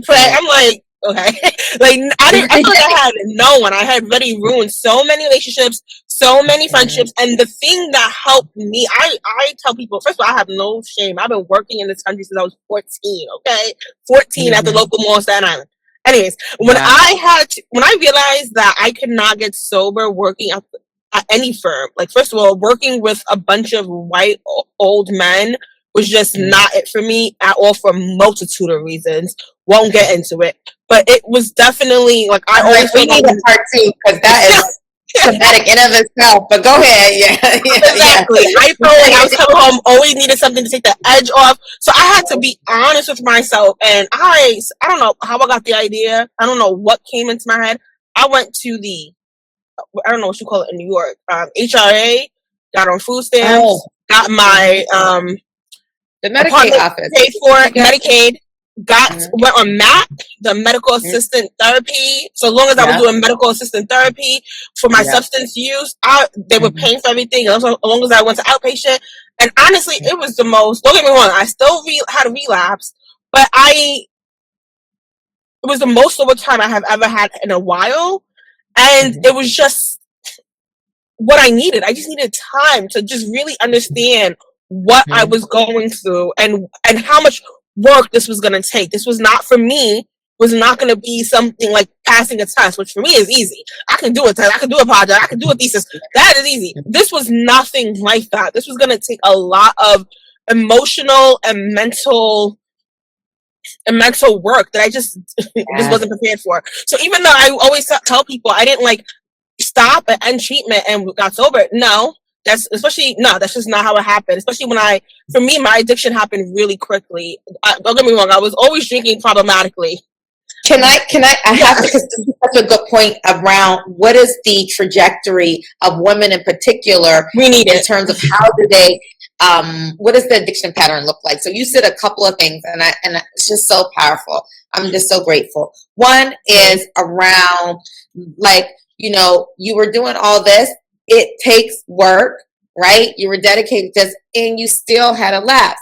I'm like, okay. Like, I feel like I had no one. I had already ruined so many relationships, so many friendships. And the thing that helped me, I tell people, first of all, I have no shame. I've been working in this country since I was 14, okay? 14 at the local mall in Staten Island. Anyways, when I realized that I could not get sober working at any firm, like, first of all, working with a bunch of white old men was just not it for me at all for a multitude of reasons. Won't get into it. But it was definitely, like, I always we need a part two, because that is traumatic in of itself. But go ahead. Exactly. I felt like I was coming home, always needed something to take the edge off. So I had to be honest with myself. And I don't know how I got the idea. I don't know what came into my head. I went to I don't know what you call it in New York, HRA, got on food stamps, got my the Medicaid office paid for Medicaid, went on MAP, the medical assistant therapy. So long as I was doing medical assistant therapy for my substance use, they were paying for everything. As long as I went to outpatient, and honestly, it was the most. Don't get me wrong, I still had a relapse, but it was the most sober time I have ever had in a while. And it was just what I needed. I just needed time to just really understand what I was going through and how much work this was going to take. This was not for me, was not going to be something like passing a test, which for me is easy. I can do a test, I can do a project, I can do a thesis. That is easy. This was nothing like that. This was going to take a lot of emotional and mental work that I just wasn't prepared for. So even though I always tell people I didn't like stop and end treatment and got sober, that's just not how it happened. Especially for me, my addiction happened really quickly. Don't get me wrong, I was always drinking problematically. I have to, because this is such a good point around what is the trajectory of women in particular in terms of how do they what does the addiction pattern look like? So you said a couple of things, and it's just so powerful. I'm just so grateful. One is around, like, you were doing all this. It takes work, right? You were dedicated to this, and you still had a lapse.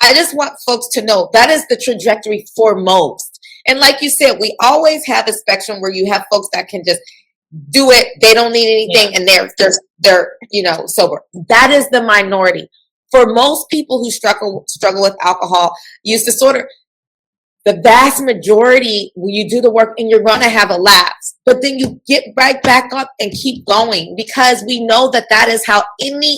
I just want folks to know that is the trajectory for most. And like you said, we always have a spectrum where you have folks that can just do it. They don't need anything, and they're sober. That is the minority. For most people who struggle with alcohol use disorder, the vast majority, when you do the work and you're going to have a lapse, but then you get right back up and keep going, because we know that that is how any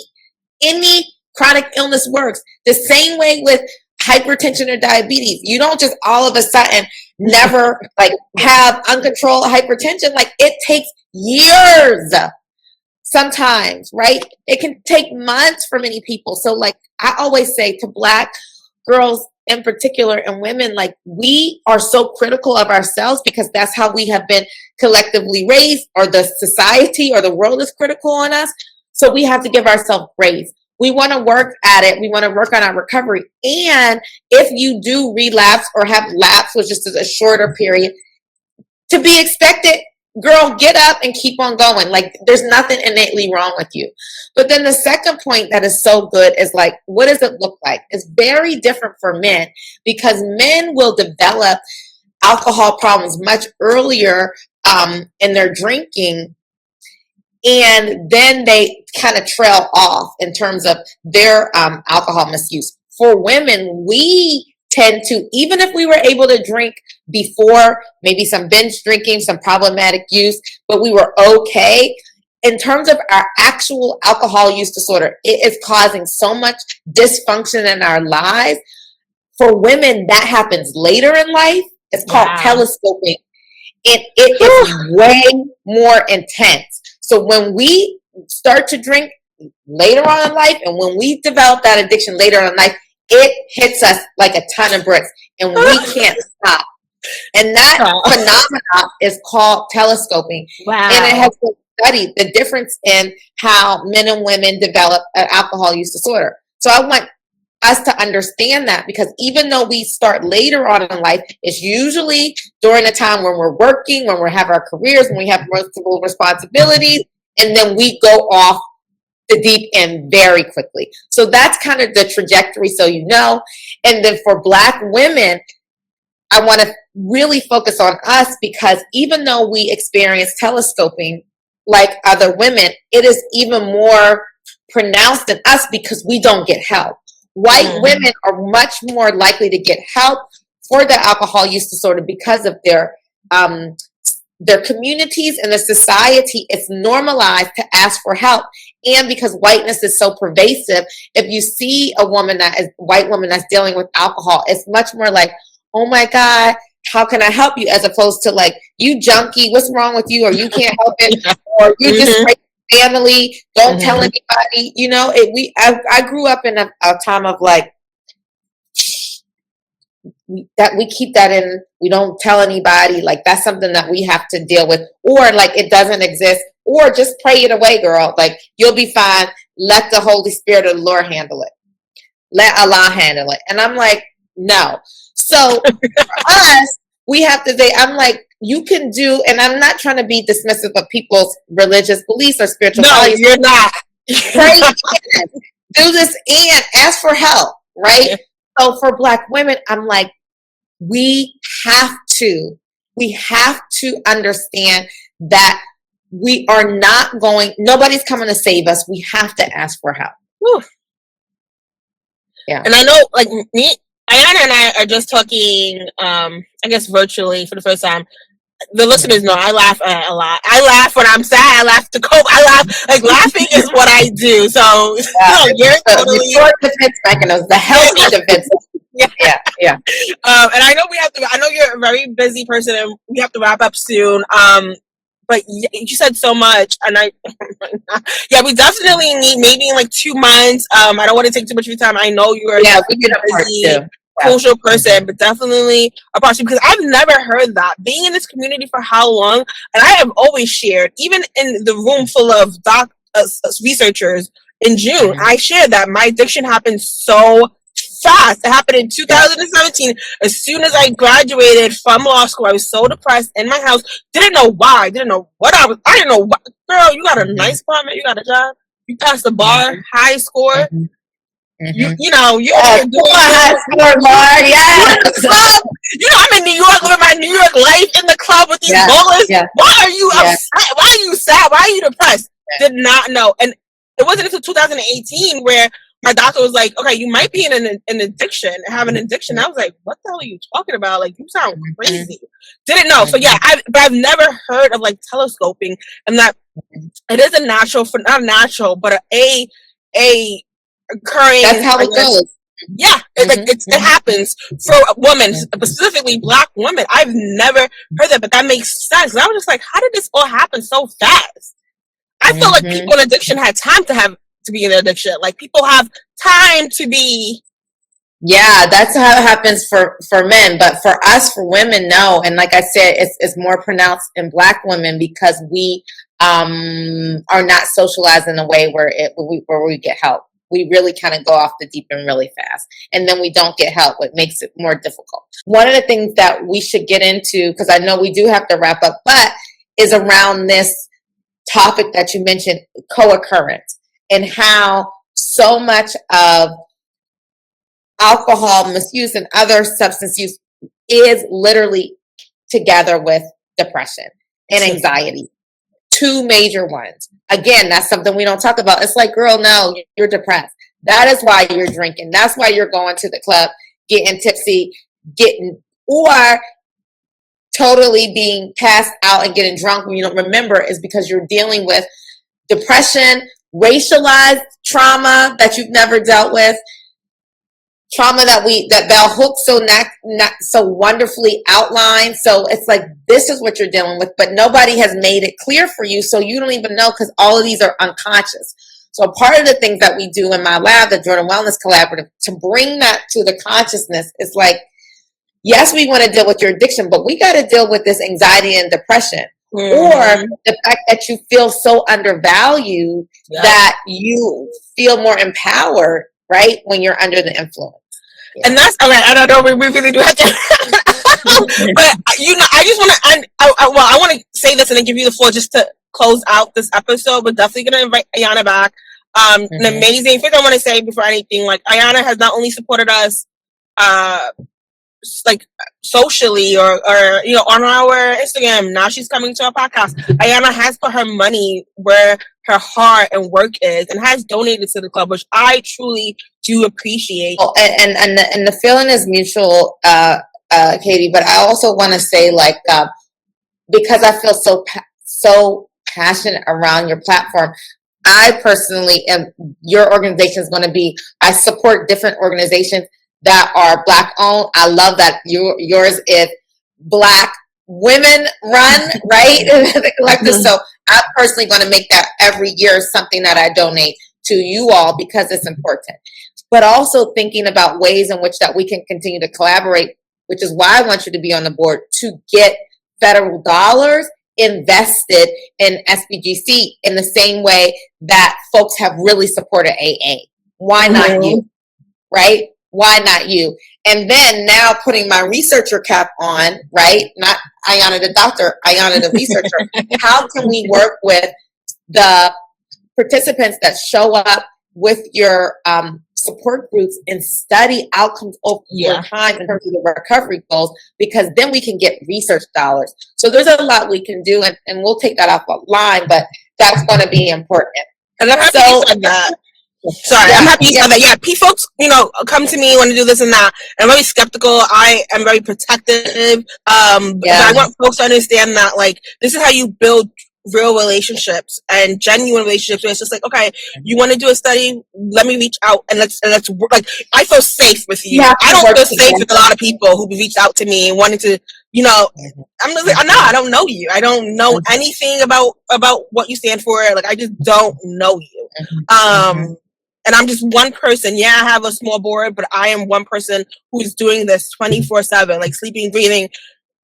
chronic illness works. The same way with hypertension or diabetes. You don't just all of a sudden never like have uncontrolled hypertension. Like, it takes years sometimes, right? It can take months for many people. So like I always say to Black girls in particular, and women, like, we are so critical of ourselves because that's how we have been collectively raised, or the society or the world is critical on us. So we have to give ourselves grace. We want to work at it. We want to work on our recovery. And if you do relapse or have lapse, which is a shorter period, to be expected, girl, get up and keep on going. Like, there's nothing innately wrong with you. But then the second point that is so good is like, what does it look like? It's very different for men, because men will develop alcohol problems much earlier in their drinking, and then they kind of trail off in terms of their alcohol misuse. For women, we tend to, even if we were able to drink before, maybe some binge drinking, some problematic use, but we were okay, in terms of our actual alcohol use disorder, it is causing so much dysfunction in our lives. For women, that happens later in life. It's called telescoping. It is way more intense. So when we start to drink later on in life, and when we develop that addiction later on in life, it hits us like a ton of bricks, and we can't stop. And that phenomenon is called telescoping. Wow. And it has been studied, the difference in how men and women develop an alcohol use disorder. So I want us to understand that, because even though we start later on in life, it's usually during the time when we're working, when we have our careers, when we have multiple responsibilities, and then we go off the deep end very quickly. So that's kind of the trajectory, so you know. And then for Black women, I want to really focus on us, because even though we experience telescoping like other women, it is even more pronounced in us because we don't get help. White women are much more likely to get help for the alcohol use disorder because of their communities and the society. It's normalized to ask for help. And because whiteness is so pervasive, if you see a white woman that's dealing with alcohol, it's much more like, oh my God, how can I help you? As opposed to like, you junkie, what's wrong with you? Or you can't help it. Or you just break family, don't tell anybody. You know, I grew up in a time of like, that we keep that in, we don't tell anybody, like that's something that we have to deal with, or like it doesn't exist, or just pray it away, girl, like you'll be fine, let the Holy Spirit of the Lord handle it, let Allah handle it. And I'm like, no. So for us, we have to say, I'm like, you can do, and I'm not trying to be dismissive of people's religious beliefs or spiritual values. You're not. Pray and do this and ask for help, right? So for Black women, I'm like, we have to understand that we are not nobody's coming to save us. We have to ask for help. Whew. Yeah. And I know, like, me, Ayana and I are just talking, I guess virtually for the first time. The listeners know I laugh a lot. I laugh when I'm sad. I laugh to cope. I laugh, like, laughing is what I do. So, you're totally... The short defense mechanism, the healthy defense. Yeah. And I know I know you're a very busy person, and we have to wrap up soon. But you said so much, and we definitely need, maybe in like 2 months. I don't want to take too much of your time. I know you are we get a busy, crucial person, but definitely a part two, because I've never heard that. Being in this community for how long, and I have always shared, even in the room full of researchers in June, I shared that my addiction happened so fast. It happened in 2017. As soon as I graduated from law school, I was so depressed in my house. Didn't know why. Didn't know what I didn't know what. Girl, you got a nice apartment. You got a job. You passed the bar. High score. You know, you're doing high score bar. Yes. You know, I'm in New York living my New York life in the club with these ballers. Why are you upset? Why are you sad? Why are you depressed? Did not know. And it wasn't until 2018 where my doctor was like, okay, you might be in an addiction, have an addiction. I was like, what the hell are you talking about? Like, you sound crazy. Didn't know. So yeah, but I've never heard of like telescoping, and that it is a natural, not natural, but a occurring. That's how it goes. Yeah, it happens for women, specifically Black women. I've never heard that, but that makes sense. And I was just like, how did this all happen so fast? I feel like people in addiction had time to be in their addiction. Like, people have time to be. Yeah, that's how it happens for men, but for us, for women, no. And like I said, it's more pronounced in Black women because we are not socialized in a way where we get help. We really kind of go off the deep end really fast, and then we don't get help, what makes it more difficult. One of the things that we should get into, because I know we do have to wrap up, but is around this topic that you mentioned, co-occurrence, and how so much of alcohol misuse and other substance use is literally together with depression and anxiety. Two major ones. Again, that's something we don't talk about. It's like, girl, no, you're depressed. That is why you're drinking. That's why you're going to the club, getting tipsy, or totally being passed out and getting drunk when you don't remember, is because you're dealing with depression, racialized trauma that you've never dealt with, trauma that Bell Hooks so wonderfully outlined. So it's like, this is what you're dealing with, but nobody has made it clear for you, so you don't even know, because all of these are unconscious. So part of the things that we do in my lab, the Jordan Wellness Collaborative, to bring that to the consciousness, is like, yes, we want to deal with your addiction, but we got to deal with this anxiety and depression. Or the fact that you feel so undervalued that you feel more empowered, right, when you're under the influence. Yeah. And that's, okay, I don't know, we really do have to. But, I just want to, I want to say this and then give you the floor just to close out this episode. We're definitely going to invite Ayana back. An amazing thing I want to say before anything, like, Ayana has not only supported us, like, socially or on our Instagram. Now she's coming to our podcast. Ayana has put her money where her heart and work is, and has donated to the club, which I truly do appreciate. Oh, and the feeling is mutual, Katie. But I also want to say, like, because I feel so passionate around your platform, I personally am. Your organization is going to be. I support different organizations that are Black owned. I love that yours is Black women run, right? The collective. So I'm personally going to make that every year something that I donate to you all, because it's important. But also thinking about ways in which that we can continue to collaborate, which is why I want you to be on the board, to get federal dollars invested in SBGC in the same way that folks have really supported AA. Why not you? Right? Why not you? And then now putting my researcher cap on, right? Not Ayana the doctor, Ayana the researcher. How can we work with the participants that show up with your support groups and study outcomes over time in terms of the recovery goals? Because then we can get research dollars. So there's a lot we can do, and we'll take that offline, but that's going to be important. And I'm happy you said that. Sorry, I'm happy you said that. Yeah, folks, come to me, want to do this and that. I'm very skeptical. I am very protective. But I want folks to understand that, like, this is how you build real relationships and genuine relationships. Where it's just like, okay, you want to do a study? Let me reach out and let's like, I feel safe with you. I don't feel safe with a lot of people who reached out to me and wanted to, I'm like, no, I don't know you. I don't know anything about what you stand for. Like, I just don't know you. And I'm just one person. Yeah, I have a small board, but I am one person who's doing this 24/7, like sleeping, breathing.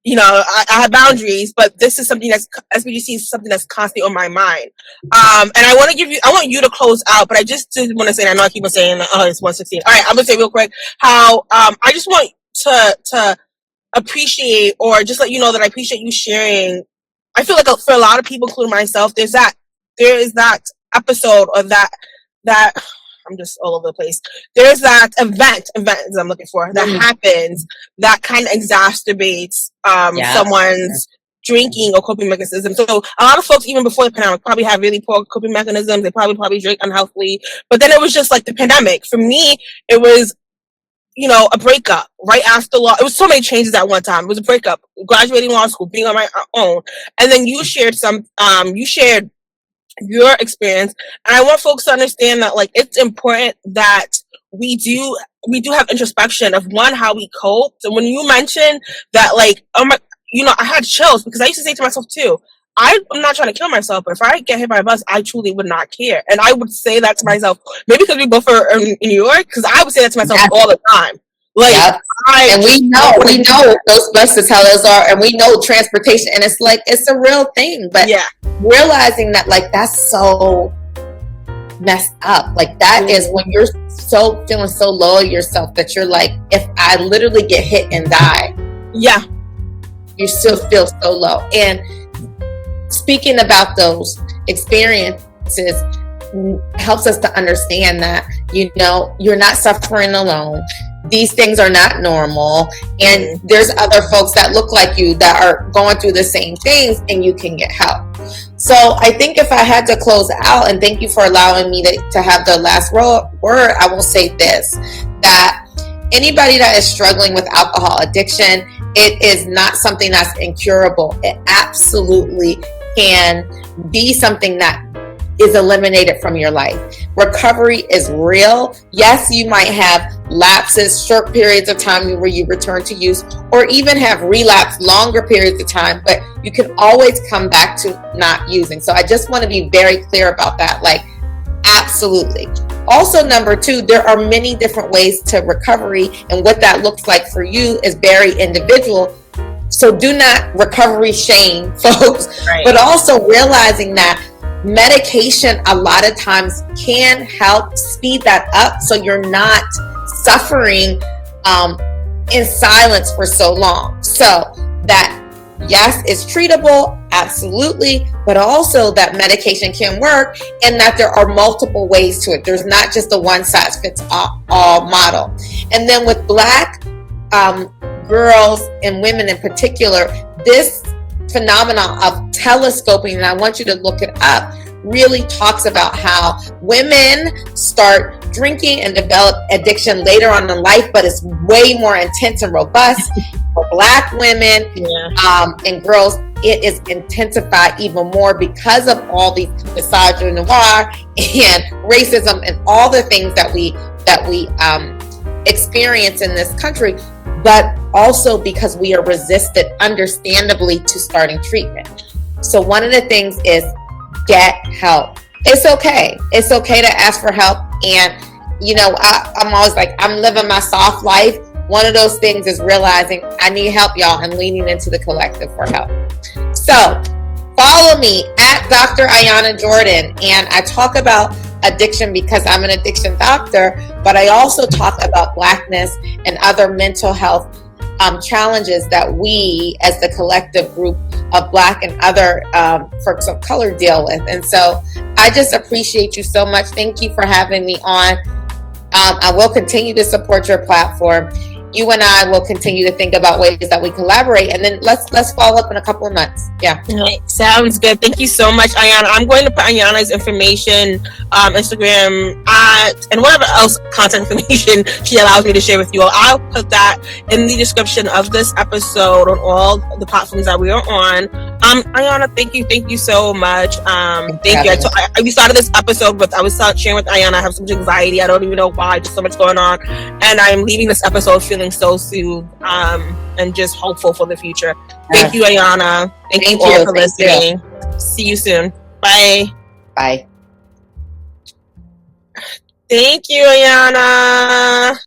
I have boundaries, but this is something that's, SBGC is something that's constantly on my mind. And I want you to close out, but I just did want to say, and I know I keep on saying, it's 1:16. All right, I'm going to say real quick how, I just want to appreciate, or just let you know that I appreciate you sharing. I feel like for a lot of people, including myself, there is that episode, or that I'm just all over the place. There's that event I'm looking for that happens that kind of exacerbates someone's drinking or coping mechanisms. So a lot of folks, even before the pandemic, probably had really poor coping mechanisms. They probably drink unhealthily. But then it was just like the pandemic. For me, it was, you know, a breakup right after law. It was so many changes at one time. It was a breakup, graduating law school, being on my own. And then you shared you shared your experience. And I want folks to understand that, like, it's important that we do have introspection of, one, how we cope. So when you mentioned that, like, oh my, you know, I had chills because I used to say to myself too, I'm not trying to kill myself, but if I get hit by a bus, I truly would not care. And I would say that to myself, maybe because we both are in New York, because I would say that to myself all the time. Like, and we know those buses, how those are, and we know transportation, and it's like, it's a real thing. But realizing that, like, that's so messed up. Like, that is when you're so feeling so low of yourself that you're like, if I literally get hit and die, you still feel so low. And speaking about those experiences helps us to understand that, you know, you're not suffering alone. These things are not normal, and there's other folks that look like you that are going through the same things, and you can get help. So I think if I had to close out, and thank you for allowing me to have the last word, I will say this, that anybody that is struggling with alcohol addiction, it is not something that's incurable. It absolutely can be something that is eliminated from your life. Recovery is real. Yes, you might have lapses, short periods of time where you return to use, or even have relapse, longer periods of time, but you can always come back to not using. So I just want to be very clear about that. Like, absolutely. Also, number two, there are many different ways to recovery, and what that looks like for you is very individual. So do not recovery shame, folks, but also realizing that medication a lot of times can help speed that up, so you're not suffering in silence for so long. So that, yes, it's treatable, absolutely, but also that medication can work, and that there are multiple ways to it. There's not just a one size fits all model. And then with Black girls and women in particular, this phenomenon of telescoping, and I want you to look it up, really talks about how women start drinking and develop addiction later on in life, but it's way more intense and robust. For Black women and girls, it is intensified even more because of all these misogyny noir and racism and all the things that we experience in this country, but also because we are resistant, understandably, to starting treatment. So one of the things is get help. It's okay. It's okay to ask for help. And, you know, I'm always like, I'm living my soft life. One of those things is realizing I need help, y'all, and leaning into the collective for help. So follow me at Dr. Ayana Jordan, and I talk about addiction because I'm an addiction doctor, but I also talk about Blackness and other mental health challenges that we as the collective group of Black and other folks of color deal with. And so I just appreciate you so much. Thank you for having me on. I will continue to support your platform. You and I will continue to think about ways that we collaborate, and then let's follow up in a couple of months. Yeah. Sounds good. Thank you so much, Ayana. I'm going to put Ayana's information, Instagram, and whatever else contact information she allows me to share with you all. I'll put that in the description of this episode on all the platforms that we are on. Ayana, thank you so much. Thank you. We started this episode with, I was sharing with Ayana, I have so much anxiety. I don't even know why, just so much going on. And I'm leaving this episode feeling so soothed and just hopeful for the future. Thank you, Ayana. Thank you all for listening. See you soon. Bye. Bye. Thank you, Ayana.